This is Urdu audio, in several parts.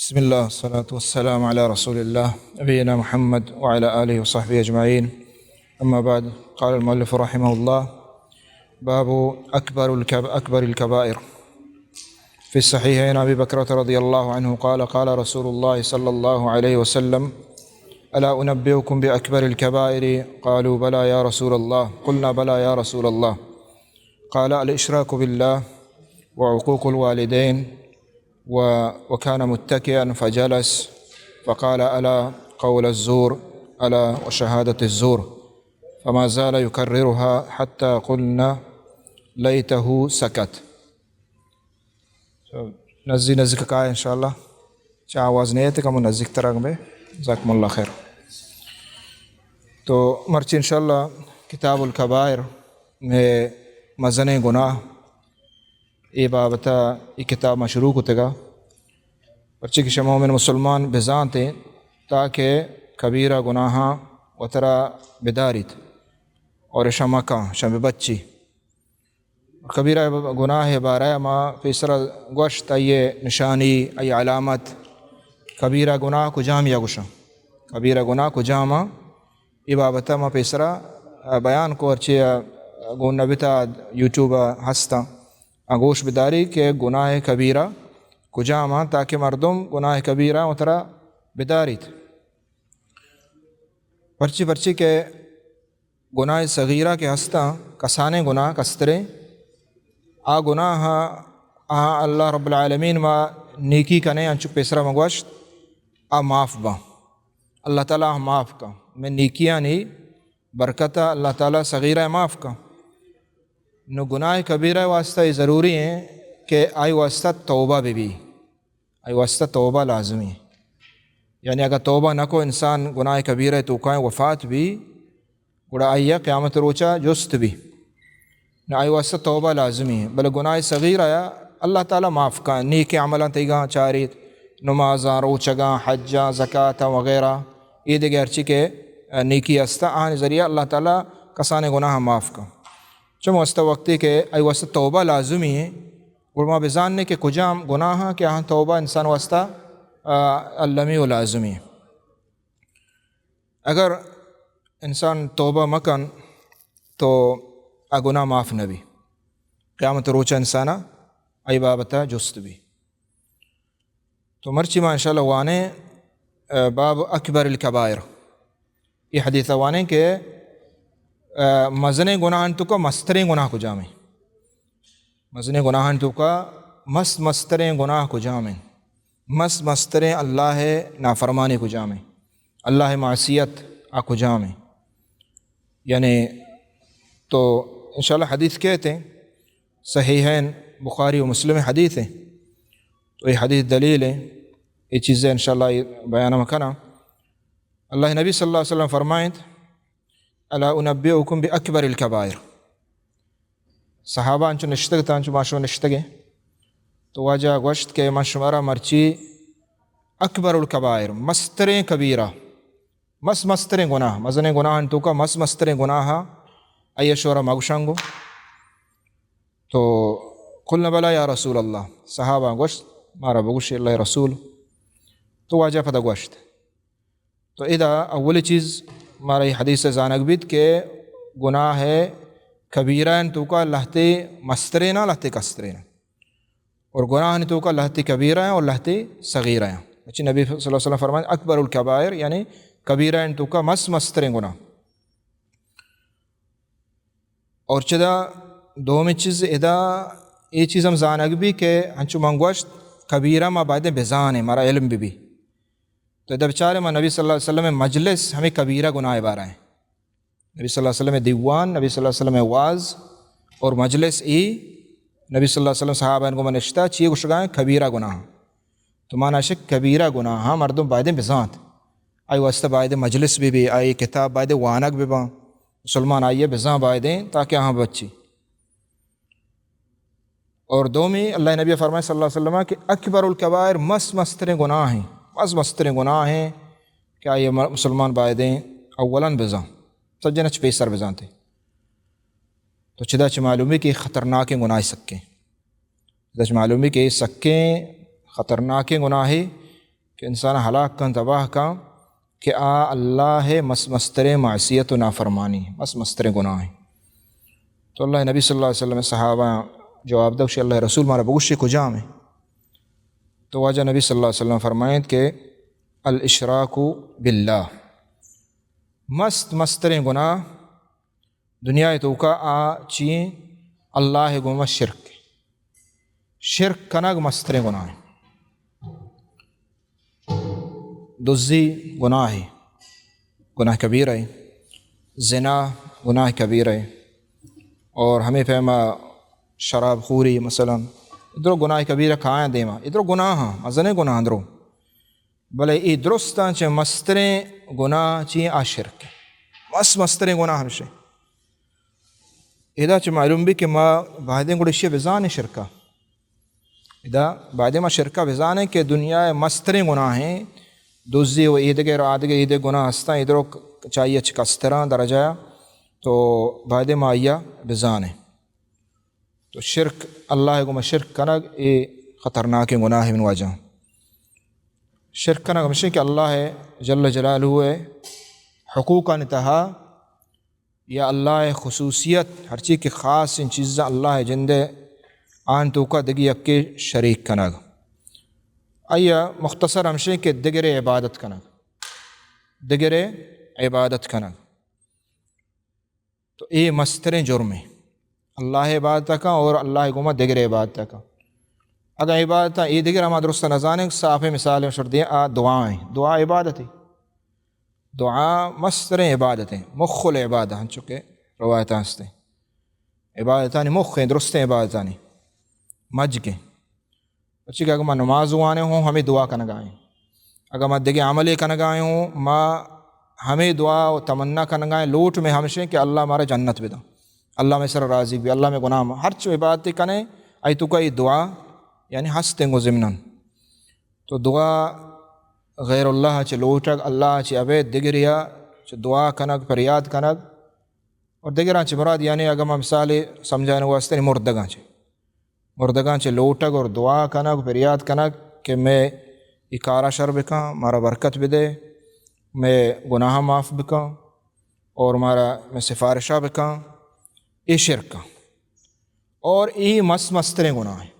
بسم الله والصلاة والسلام على رسول الله نبينا محمد وعلى آله وصحبه أجمعين. أما بعد، قال المؤلف رحمه الله: باب أكبر الكبائر. في الصحيحين أبي بكرة رضي الله عنه قال: قال رسول الله صلى الله عليه وسلم: ألا أنبئكم بأكبر الكبائر؟ قالوا: بلى يا رسول الله. قلنا: بلى يا رسول الله. قال: الإشراك بالله وعقوق الوالدين. وكان متكئا فجلس فقال: ألا قول الزور، ألا وشهادة الزور. فما زال يكررها حتى قلنا ليته سكت. نزدیک کا ہے انشاءاللہ. چاہ آواز نہیں آتی کم نزدیک ترنگ میں. جزاکم اللہ خیر. تو مرچی انشاءاللہ کتاب الکبائر میں مزن گناہ یہ بابتا یہ کتاب مشروع ہوتے گا پرچی کی شمع میں مسلمان بزان تھے تاکہ کبیرہ گناہاں وطرا بداریت اور شمع کا شمع بچی کبیرہ گناہ بارہ ما پیسرا گوشت یہ نشانی ای علامت کبیرہ گناہ کو جامع گوشا کبیرہ گناہ کو جامع یہ بابتا ما پیسرا بیان کو ارچی گون نبتا یوٹیوب ہستا آگوش بداری کہ گناہ کبیرہ کجاما تاکہ مردم گناہ کبیرہ اترا بداریت پرچی کے گناہ صغیرہ کے ہستا کسانے گناہ کسترے آ گناہ اللہ رب العالمین ما نیکی کنے انچو پیسرا مگوشت آ معاف با اللہ تعالیٰ معاف کا میں نیکیاں نہیں برکتہ اللہ تعالیٰ صغیرہ معاف کا نو گناہ کبیرہ واسطہ یہ ضروری ہیں کہ آئی واسطہ توبہ بھی آئی واسطہ توبہ لازمی ہے. یعنی اگر توبہ نہ کو انسان گناہ کبیرہ تو کہیں وفات بھی گڑا آئیہ قیامت روچا جست بھی نہ آئی واسطہ توبہ لازمی ہے. بلے گناہ صغیر آیا اللہ تعالیٰ معاف کا نیک عملہ تیگاں چاریت نمازاں روچگاں حجاں زکاة وغیرہ یہ دیگر چی کے نیکی استا آنے ذریعہ اللہ تعالیٰ کسانے گناہ معاف کا چم واسطہ وقتی کہ ای واسطہ توبہ لازمی ہے. گرما بزاننے کے کجام گناہ کہ ہاں توبہ انسان واسطہ اللمی و لازمی ہے. اگر انسان توبہ مکن تو گناہ معاف نہ بھی قیامت روچہ انسانہ ای بابتا جست بھی. تو مرچی ما انشاءاللہ وانے باب اکبر الکبائر یہ حدیث وانے کہ مزنے گناہن تو کا مستریں گناہ کو جامیں مزنے گناہن تو کا مستریں گناہ کو جامیں مستریں اللہ نافرمانی کو جامیں اللہ معصیت کو جامیں. یعنی تو انشاءاللہ حدیث کہتے ہیں صحیحین بخاری و مسلم حدیث ہیں تو یہ حدیث دلیل ہے یہ چیزیں انشاءاللہ بیانہ مکنا. اللہ نبی صلی اللہ علیہ وسلم فرمائیں: الا انبئکم باکبر الکبائر. صحابہ انچو نشتگ تا انچو ماشو نشتگے تو واجہ گوشت کے مشورہ مرچی اکبر الکبائر مستریں کبیرہ مستریں گناہ مزنے گناہ انتو کا مستریں گناہ ای شورہ مگشنگو. تو قلنا بلا یا رسول اللہ. صحابہ گوشت مارا بگوشی اللہ رسول. تو واجہ پتہ گوشت تو ادا اولی چیز ہمارا یہ حدیث زانک بیت کہ گناہ ہے کبیرہ تو کا لہتے مسترینہ لہتے کسترینہ اور گناہ تو کا لہتے کبیرہ ہیں اور لہتے صغیرہ ہیں. اچھی نبی صلی اللہ علیہ وسلم فرمائیں اکبر الکبائر یعنی کبیرہ تو کا مسترین گناہ. اور چدا دومی چیز ادا یہ چیز ہم زانک بھی کہ ہنچو منگوشت کبیرہ ما بعد بزان ہے ہمارا علم بھی تو ادھا بچارے میں نبی صلی اللہ علیہ وسلم مجلس ہمیں کبیرہ گناہ بارہ ہیں. نبی صلی اللہ علیہ وسلم دیوان نبی صلی اللہ علیہ وسلم واز اور مجلس نبی صلی اللہ علیہ وسلم صحابہ کو منشتہ چیئے گشگائیں کبیرہ گناہ تو مانا شک کبیرہ گناہ مردم بائدیں بزانت آئی واسطہ بائدیں مجلس بھی آئی کتاب بائدیں وانک بھی با مسلمان آئیے بزان بائدیں تاکہ ہاں بچی. اور دومی اللہ نبی فرمائے صلی اللہ علیہ وسلم کہ اکبر الکبائر مستریں گناہ ہیں مستریں گناہ ہیں کہ آئیے مسلمان بائدیں اولاً بزان سجنچ پیسر بزانتے تو چدا چھ معلومی کہ خطرناک گناہ سکیں چدا چھ معلومی کہ سکیں خطرناک گناہ کہ انسان ہلاک کن تباہ کن کہ اللہ مستر معصیت و نافرمانی مستر گناہ ہیں. تو اللہ نبی صلی اللہ علیہ وسلم صحابہ جواب دو کہ اللہ رسول مارا بگوشی کجا میں. تو واجہ نبی صلی اللہ علیہ وسلم فرمائیں کہ الاشراک باللہ مستر گناہ دنیا تو کا چین اللہ گما شرک کنگ مستر گناہ ہے. دزی گناہ ہے، گناہ کبیر ہے. زنا گناہ کبیر ہے. اور ہمیں فہما شراب خوری مثلا ادھر گناہ کبیر کھائیں دیما ادھر گناہ مزنے گناہ اندروں بلے ای درستاں چے مستریں گناہ چی آشرک مستریں گناہ ہمشے. ادا چے معلوم بھی کہ ما بعدیں گوڑشی بزان شرکا ادا بعدیں ما شرکا بزانے کہ دنیا مستریں گناہ ہیں. دوزی و عیدگے اور آدگے عید گناہ ہستاں ادھروں چاہیے چکستراں درجہ تو بعد ما آیا بزانے. تو شرک اللہ کو شرک کنگ یہ خطرناک گناہ من وجہ شرک کنگ ہمشہ کہ اللہ جل جلالہ حقوق انتہا یا اللہ خصوصیت ہر چیز کی خاص ان چیزاں اللہ جندے آن تو کا دگی اکے شریک کنگ. آیا مختصر ہمشہ کہ دگر عبادت کنگ تو یہ مستر جرم ہے اللہ عبادت کا اور اللہ گما دگر عبادت کا. اگر عبادت یہ دیگر ہم درست نظانے صاف مثالیں شردیں دعائیں دعا عبادت ہے. دعا مستر عبادتیں مخ العبادت ہن چکے روایتاں ہستے عبادتانی مخ ہیں درست عبادتانی مج کے اچھی کہ اگر میں نماز وانے ہوں ہمیں دعا کنگائیں اگر میں دیگے عملے کنگائیں ہوں ماں ہمیں دعا و تمنا کنگائیں لوٹ میں ہمشیں کہ اللہ ہمارا جنت بدا اللہ میں سر راضی بھی اللہ میں گناہ ہر چو عبادت کنے ای تو کا یہ دعا یعنی ہستیں گو ضمناً. تو دعا غیر اللہ چ لوٹگ اللہ چ ابے دگریا چ دعا کنگ فریاد کنگ اور دگراں چ مراد یعنی اگر میں مثال سمجھانے واسطے مردگاں چ لوٹگ اور دعا کنگ فریاد کنگ کہ میں یہ کارا شر بکاں مارا برکت بدے میں گناہ معاف بکاں اور مارا میں سفارشہ بکاں یہ شرک اور یہ مستریں گناہ ہیں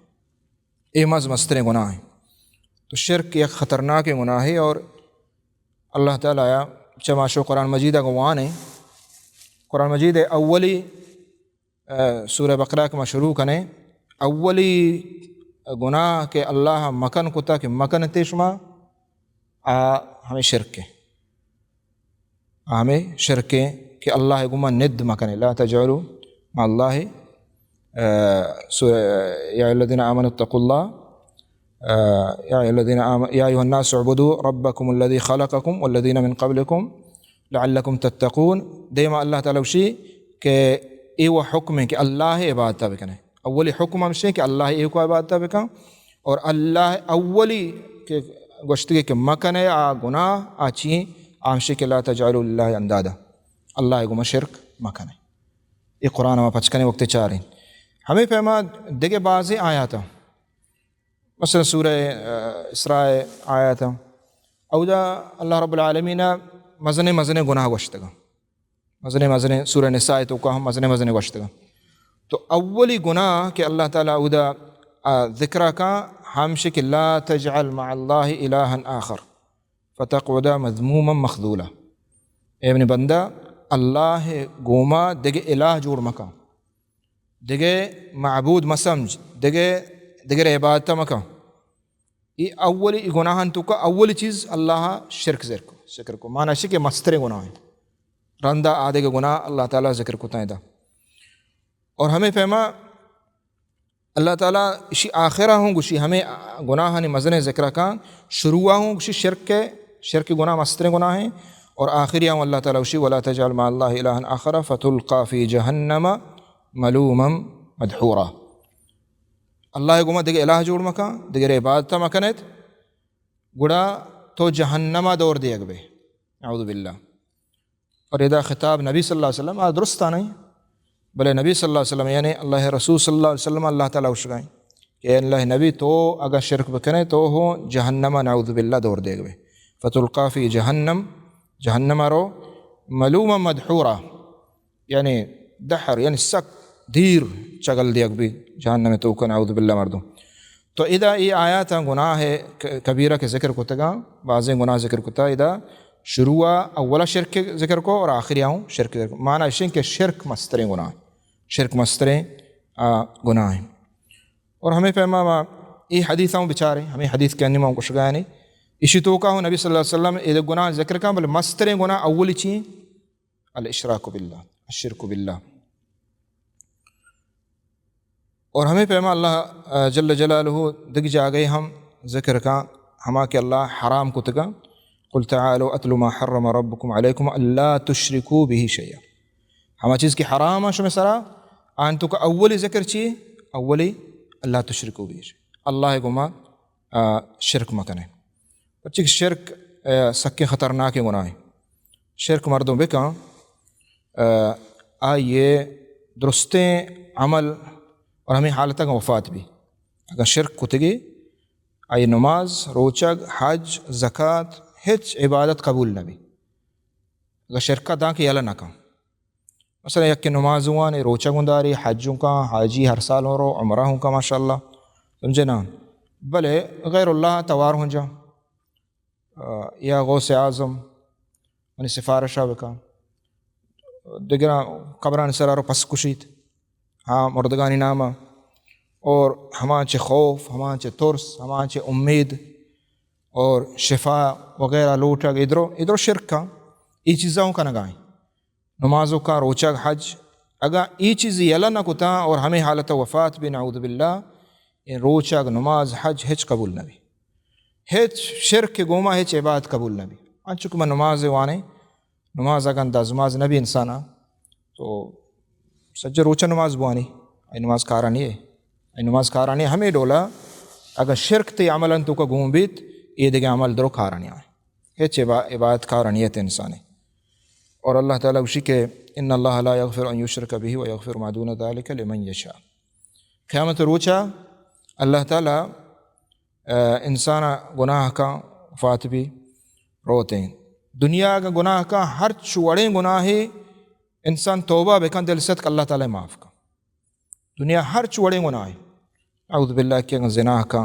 یہ مستریں گناہ ہیں. تو شرک ایک خطرناک گناہ ہے اور اللہ تعالیٰ چماشو قرآن مجید گوان ہے. قرآن مجید اولی سورہ بقرہ کے شروع کنے اولی گناہ کہ اللہ مکن کتا کہ مکن تشما ہمیں شرک ہے کہ اللہ گما ند مکن لا تجعلوا مع اللہ یا الذین آمنوا اتقوا اللہ یا ایھا الناس اعبدوا ربکم الذی خلقکم والذین من قبلکم لعلکم تتقون. دیما اللہ تعالیٰ وشی کہ ای وہ حکم ہے کہ اللہ عبادتہ بکنے اولی حکم ہمشے کہ اللہ ای کو عبادتہ بکن اور اللہ اولی کہ گوشتگی کہ مکنے گناہ چین ہمشے کہ لا تجعلوا للہ اندادا اللہ گما شرک مکنے. یہ قرآن ہمیں پچکنے وقت چاریں ہمیں فہما دیگے بعض آیات مثلا سورہ اسراء آیات اودا اللہ رب العالمین مزنے گناہ گوشتگا مزنے سورہ نساء تو کہ ہم مزنے گوشتگا. تو اولی گناہ کہ اللہ تعالیٰ اودا ذکرہ کا ہمشہ کہ لا تجعل مع اللہ الہا آخر فتقعد مذموما مخذولا. اے ابن بندہ اللہ گوما دگے الہ جوڑ مکا دگے معبود مسمج دگے عبادت مکا. یہ اولی گناہن تو کا اولی چیز اللہ شرک ذکر کو معنی ہے کہ مستر گناہ ہیں رندہ آدھے کے گناہ اللہ تعالیٰ ذکر کو تائیدہ. اور ہمیں فہما اللہ تعالیٰ اسی آخرہ ہوں گوشی ہمیں گناہ مزن ذکر کا شروع ہوں گوشی شرک گناہ مستر گناہ ہیں اور آخری ہوں اللہ تعالیٰ اسی ولا تجعل مع اللہ الہا آخر فتلقى فی جہنم ملوما مدحورا. اللہ گما دیگے الہ جوڑ مکا دیگر عبادت مکنیت گڑا تو جہنمہ دور دیگ بے اعوذ باللہ. اور ادا خطاب نبی صلی اللہ علیہ وسلم درستہ نہیں بلے نبی صلی اللہ علیہ وسلم یعنی اللہ رسول صلی اللہ علیہ وسلم اللہ تعالیٰ اشگائیں کہ اللہ نبی تو اگر شرک بکنے تو ہو جہنم نعوذ باللہ دور دے گئے فتلقا فی جہنم جہنم رو ملوما مدحورا یعنی دحر یعنی سک دیر چگل دیگ بھی جہنم تو کا نعوذ باللہ مردوں. تو ادا یہ آیات گناہ کبیرہ کے ذکر کو تگا بعض گناہ ذکر کو تا ادا شروع اولا شرک کے ذکر کو اور آخری آؤں شرک ذکر کو معنی اشین کہ شرک مستریں گناہ شرک مستریں گناہ ہیں. اور ہمیں پیما یہ حدیث آؤں بچارے ہمیں حدیث کہنے میں کچھ گیا نہیں اسی تو کا ہوں نبی صلی اللہ علیہ وسلم یہ گناہ ذکر کا بلے مستریں گناہ اولی چیئیں الاشراک باللہ الشرک باللہ. اور ہمیں پیما اللہ جل جلالہ دگ جا گئے ہم ذکر کا ہما کہ اللہ حرام کو تگا قل تعالوا اتل ما حرم ربکم علیکم اللہ تشرکوا به شیئا ہما چیز کی حرام شمع سرا آن تو کا اولی ذکر چیئے اولی اللہ تشرکوا به شیئا اللہ گما شرک مکنے بچے شرک سکے خطرناک گناہ ہے. شرک مردوں بکا آئیے درستیں عمل اور ہمیں حالت کا وفات بھی اگر شرک کتگی آئی نماز روچگ حج زکوٰۃ ہچ عبادت قبول نہ بھی اگر شرکہ داں کہ یلا نہ کم مثلا یک کہ نماز ہوا نے روچگ ہنداری حجوں کا حاجی ہر سال ہو رو عمرہ ہوں کا ماشاء اللہ سمجھے نا بلے غیر اللہ توار ہوں جا یا غوث اعظم انہیں سفارشہ بکا دیگر قبران سرارو پس کشید ہاں مردگانی نامہ اور ہماں چے خوف ہماں چے ترس ہماں چے امید اور شفا وغیرہ لوٹا ادھرو شرک کا ای چیزوں کا نگائیں نمازوں کا روچا حج اگر ای چیز یلا نہ کتا اور ہمیں حالت وفات بھی نعوذ باللہ ان روچا نماز حج ہچ قبول نہ بھی ہچ شرک کے گوما ہچ عبادت قبول نہ بھی انچک میں نماز وانے نماز اگر انداز نماز نبی انسانا تو سجّ روچا نماز بوانی ای نماز کارانی ہے ای نماز کارانی ہمیں ڈولا اگر شرک تی عملاً تو کا گوم بیت یہ دیکھیں عمل درو کارانی آئے ہچ عبادت کارانیت انسان ہے. اور اللہ تعالیٰ اسی کہ ان اللہ لا یغفر ان یشرک بہ ویغفر ما دون ذلک لمن یشاء قیامت روچا اللہ تعالیٰ انسان گناہ کا وفات بھی روتے ہیں. دنیا کا گناہ کا ہر چوڑے گناہ ہے انسان توبہ بکن دل صدق اللہ تعالیٰ معاف کا دنیا ہر چوڑے گناہ ہے اعوذ باللہ کہ زنا کا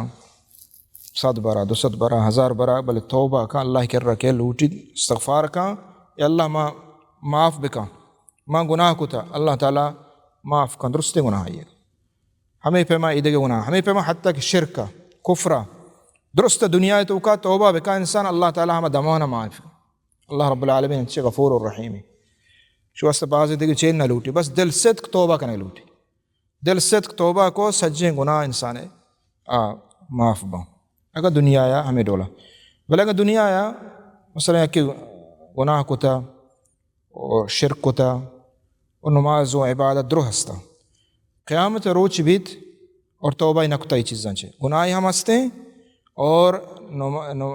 100 برا 200 برا 1000 برا بلے توبہ کا اللہ کر رکھے لوٹی استغفار کا یا اللہ ما معاف بکا ماں گناہ کو تھا اللہ تعالیٰ معاف کا درست گناہ ہے ہمیں پیما ادھے گناہ ہمیں پیما حتیٰ کہ شرک کا کفرہ درست دنیا تو کا توبہ بکا انسان اللہ تعالیٰ ہمیں دمانا معاف اللہ رب العالمین اچھے غفور الرحیم شو است بعض دیکھ چین نہ لوٹی بس دل صدق توبہ کا نہ لوٹی دل صدق توبہ کو سجیں گناہ انسان ہے معاف با اگر دنیا آیا ہمیں ڈولا بلے اگر دنیا آیا مثلا کہ گناہ کو تھا اور شرک کو تھا اور نماز و عبادت درو ہستا قیامت روچ بیت اور توبہ نکتا ہی چیزاں چھے گناہ ہم ہستے اور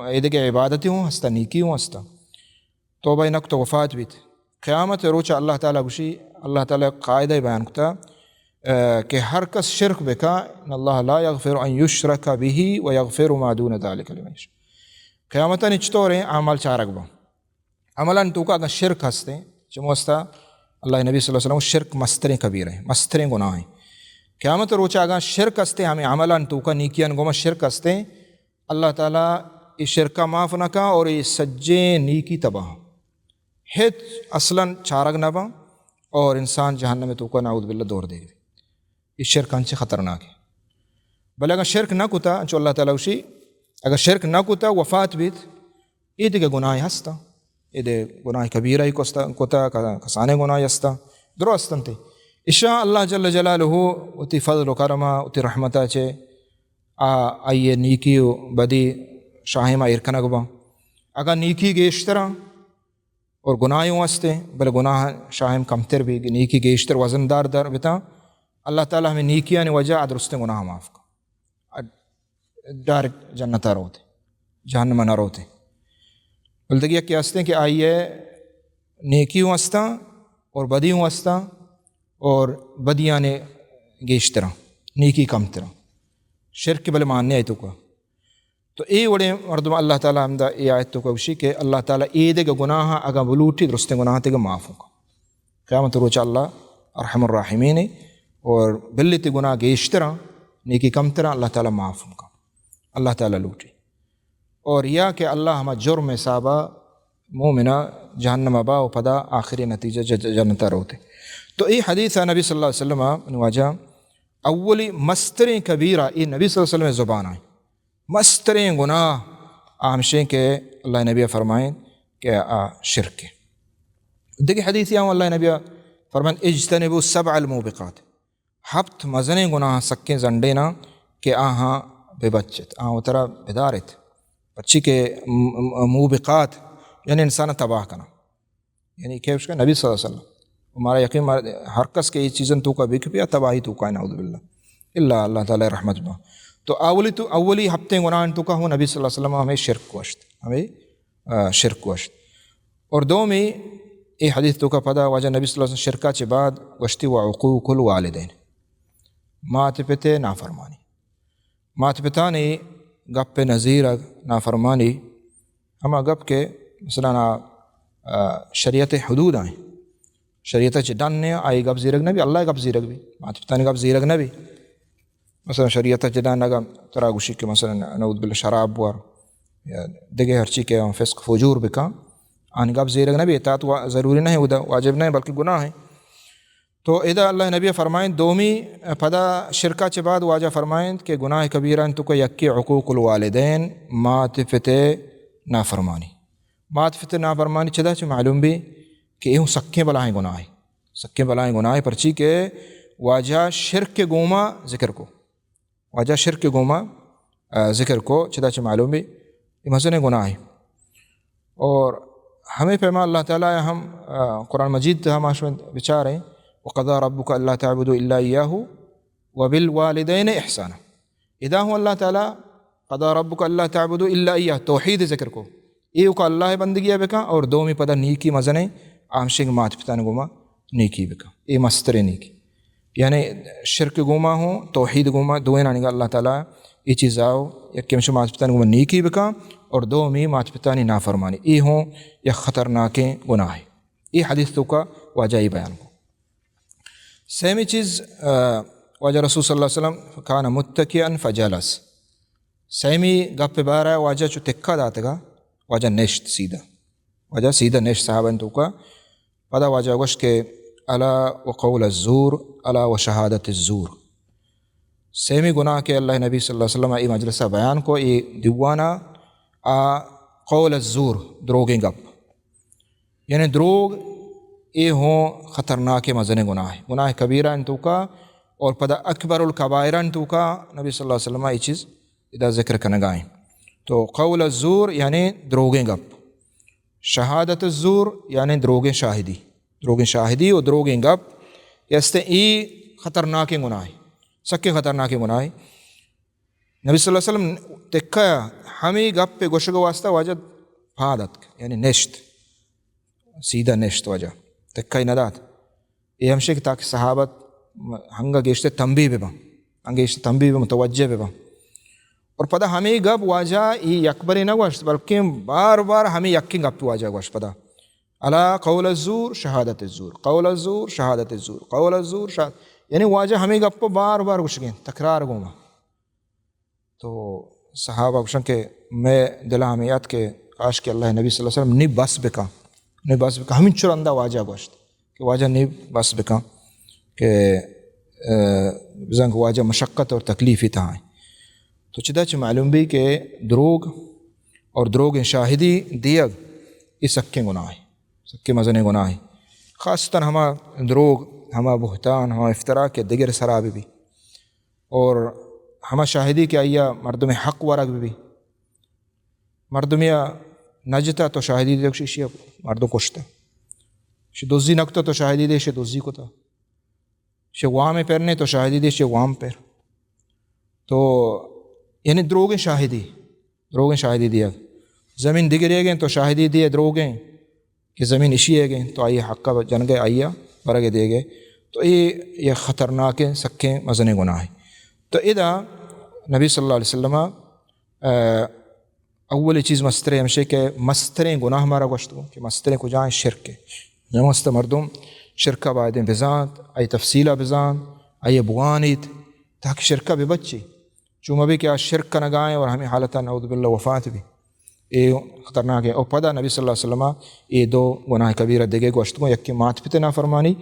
ایدھے عبادتی ہوں ہستا نیکی ہوں ہستا توبہ نکتا وفات بیت قیامت روچا اللہ تعالیٰ گوشی اللہ تعالیٰ قاعدہ بیان کتا کہ ہر کس شرک بکا ان اللہ لا یغفر ان یشرک به ویغفر ما دون ذلک لمن یشاء قیامتا نچتوریں عمل چارک با عملاً تو کا اگر شرک ہستے چمو ہستا اللہ نبی صلی اللہ علیہ وسلم شرک مستریں کبیر ہیں مستریں گناہ ہیں قیامت روچا اگر شرک ہستے ہمیں عملاً تو کا نیکیاں گوما شرک ہستے اللہ تعالیٰ اس شرکہ معاف نہ کا اور یہ سجیں نیکی تباہ ہیت اصلاً چارگ نہ با اور انسان جہنم میں تو کا نعوذ باللہ دور دے گی اس شرک انچے خطرناک ہے بلے اگر شرک نہ کتا انچو اللہ تعالیٰ اسی اگر شرک نہ کتا وفات بیت یہ دیکھے گناہ ہستا یہ دے گناہ کبیرہ ہی کتا کسانے گناہ ہستا درو ہستن تے اشاء اللہ جل جلالہ اتی فضل و کرمہ اتی رحمتہ چے آئیے نیکی و بدی شاہمہ ارکنگ با اگر نیکی گیشترہ اور گناہوں ہستے بلے گناہ شاہم کمتر بھی نیکی گیشتر وزندار در بتا اللہ تعالیٰ ہمیں نیکیاں نے وجہ درست گناہ معاف کا ڈائریکٹ جنتہ روتے جہنم نہ روتے بلدگی کیا ہستے کہ آئیے نیکیوں ہستا اور بدیوں ہستا اور بدیاں نے گیشترہ نیکی کم طرح شرک بل ماننے آئی تو کا تو اے وڑے مردم اللہ تعالیٰ ہمدہ اے آیت تو کا وشی کہ اللہ تعالیٰ اے دے گا گناہ اگا بلوٹی درست گناہ تے گا معاف ہوگا قیامت روچ اللہ ارحم الراحمین اور بلتی گناہ گیشترا نیکی کم ترا اللہ تعالیٰ معاف ہوگا اللہ تعالیٰ لوٹی اور یا کہ اللہ ہما جرم حسابہ مومنہ جہنم با و پدا آخری نتیجہ جنتا روتے. تو ای حدیث نبی صلی اللہ علیہ وسلم نواجہ اولی مستریں کبیرہ ای نبی صلی اللہ علیہ وسلم زبان آئیں مستریں گناہ آمشیں کہ اللہ نبی فرمائیں کہ شرک ہے. دیکھیں حدیث یہاں اللہ نبی فرمائیں اجتنبوا السبع الموبقات ہفت مزنے گناہ سکیں زنڈینا کہ آہاں بے بچت اترا بیدارت بچی کے موبقات یعنی انسان تباہ کرنا یعنی کہ اس کا نبی صلی اللہ علیہ وسلم ہمارا یقین ہر کس کے یہ چیزیں تو کا بک پیا تباہی تو کا نعوذ باللہ اللہ تعالی رحمت با. تو اولی ہفتے گناہ تو کا ہو نبی صلی اللہ علیہ وسلم ہمیں شرک وشت اور دو میں یہ حدیث تو کا پدا واجہ نبی صلی اللہ علیہ وسلم شرکا چے بعد وشتی و عقوق الوالدین مات پتے نافرمانی مات پتا نے گپ نظیر نافرمانی ہما گپ کے مثلا شریعت حدود آئیں شریعت چ ڈاننے آئی گپ زیرگ نبی اللہ گپ زیرگ بھی مات پتا نے گپ زیرگ نبی مثلا شریعت چ ڈان نگا ترا گوشی کے مثلا نعوذ باللہ شراب بوار یا دیگه ہر چی کے فسق فجور بکا آن گپ زیرگ نبی اطاعت ضروری نہیں ادا واجب نہیں بلکہ گناہ ہے. تو ادا اللہ نبی فرمائیں دومی پدا شرکا چ بعد واجہ فرمائیں کہ گناہ کبیرہ تو کو یکی عقوق الوالدین مات فتح نافرمانی مات فتح نافرمانی چدا چ معلوم بھی کہ یہ سکیں بلائیں گناہ سکیں بلائیں گناہ پرچی کے واجہ شرک کے گوما ذکر کو واجہ شرک کے گوما ذکر کو چدا چ معلوم بھی یہ مزن گناہ. اور ہمیں پیما اللہ تعالیٰ ہم قرآن مجید ہم آشمن بچار ہیں وَقَضَىٰ رَبُّكَ أَلَّا تَعْبُدُوا إِلَّا إِيَّاهُ وَبِالْوَالِدَيْنِ إِحْسَانًا ادا ہوں اللہ تعالیٰ قَضَىٰ رَبُّكَ أَلَّا تَعْبُدُوا إِلَّا إِيَّاهُ توحید ذکر کو ایو کا اللہ بندگی بکا اور دومی پدا نیکی مزنے آمشنگ مات پتان گوما نیکی بکا اے مستر نیکی یعنی شرک گوما ہوں توحید گوما دوئے نانگا اللہ تعالیٰ یہ چیز آؤ یک کمشو مات پتان گوما نیکی بکا اور دومی مات پتانی نافرمانی ای ہوں یا خطرناکیں گناہ ہے. یہ حدیث تو کا واجہی بیان کو. سیمی چیز واجہ رسول صلی اللہ علیہ وسلم کان متکئا فجلس سیمی گپ بارہ واجہ چو تکا داتا گا واجہ نشت سیدھا نشت صحابہ تو کا پدا واجہ گوش کے الا وقول الزور الا وشہادت الزور سیمی گناہ کے اللہ نبی صلی اللہ علیہ وسلم ای مجلسہ بیان کو ای دیوانا قول الزور دروگیں گپ یعنی دروگ اے ہوں خطرناک مزن گناہ کبیرہ ان تو کا اور پدا اکبر الکبائر ان تو کا نبی صلی اللہ علیہ وسلم یہ چیز ادا ذکر کنگائیں. تو قول الزور یعنی دروگیں گپ شہادت الزور یعنی دروگیں شاہدی اور دروگیں گپ یستے ای خطرناک گناہ سکے خطرناک گناہ. نبی صلی اللہ علیہ وسلم تکھا ہمیں گپ پہ گوشگ واسطہ واجد پھادت یعنی نشت سیدھا نشت وجہ تکھا ندات یہ ہمشے کہ تاکہ صحابت ہنگا گیشتے تنبیہ بے انگیشتے تنبیہ بے متوجہ بے اور پدا ہمیں گپ واجہ یہ اکبر نہ گوشت بلکہ بار بار ہمیں یقین گپ واجہ گوشت پدا الا قول الزور شہادت الزور قول الزور شہادت الزور قول الزور شہادت یعنی واجہ ہمیں گپ بار بار گوشگیں تکرار گوما. تو صحابہ گوشن کہ میں دلہ ہمیں یاد کہ کاش کہ اللہ نبی صلی اللہ علیہ وسلم نہیں بس بکا ہمیں چرندہ واجہ گوشت کہ واجہ نہیں بس بکا کہ زنگ واجہ مشقت اور تکلیفی تھا ہیں. تو چدا چھ معلوم بھی کہ دروگ اور دروگ شاہدی دیگ یہ سکے گناہ سکے مزن گناہ خاصتاً ہما دروگ ہما بہتان ہما افتراء کے دیگر سراب بھی اور ہما شاہدی کے آیا مردم حق ورگ بھی مردمیا نجتا تو شاہدی دے شیشی مردو کشتا شی دوزی نکتا تو شاہدی دے شی دوزی کو تا شی وام پیرنے تو شاہدی دے شی وام پیر. تو یعنی دروگیں شاہدی دیا زمین دگرے گئیں تو شاہدی دیے دروگیں کہ زمین اشیے گئیں تو آئیے حق کا جن گئے آئیا برگے دے گئے. تو یہ خطرناک سکیں مزن گناہ. تو ادا نبی صلی اللہ علیہ وسلم اول چیز مسترے ہمشے کہ مستریں گناہ ہمارا گوشتوں کہ مستریں کو جائیں شرک کے نمست مردم شرکہ بائدیں بزانت ای تفصیلہ بزان ای بوانیت تاکہ شرکہ بے بچی چون ابھی کہ شرک کا نگائیں اور ہمیں حالتہ نعوذ باللہ وفات بھی یہ خطرناک ہے. اور پدا نبی صلی اللہ علیہ وسلم یہ دو گناہ کبیرہ دگے گوشتوں یک کہ مات پتہ نافرمانی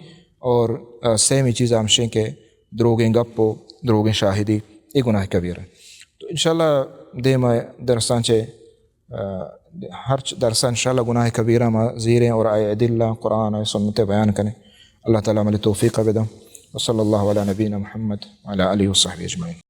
اور سیمی چیز ہمشیں کہ دروگیں گپو دروگیں شاہدی یہ گناہ کبیرہ. تو انشاءاللہ دیم درسان چے ہر درسان انشاءاللہ گناہ کبیرہ ما زیریں اور آئے ادلہ قرآن آئے سنت بیان کریں. اللہ تعالیٰ عمل توفیق بدم. وصلی اللہ علی نبینا محمد وعلی آلہ وصحبہ اجمعین.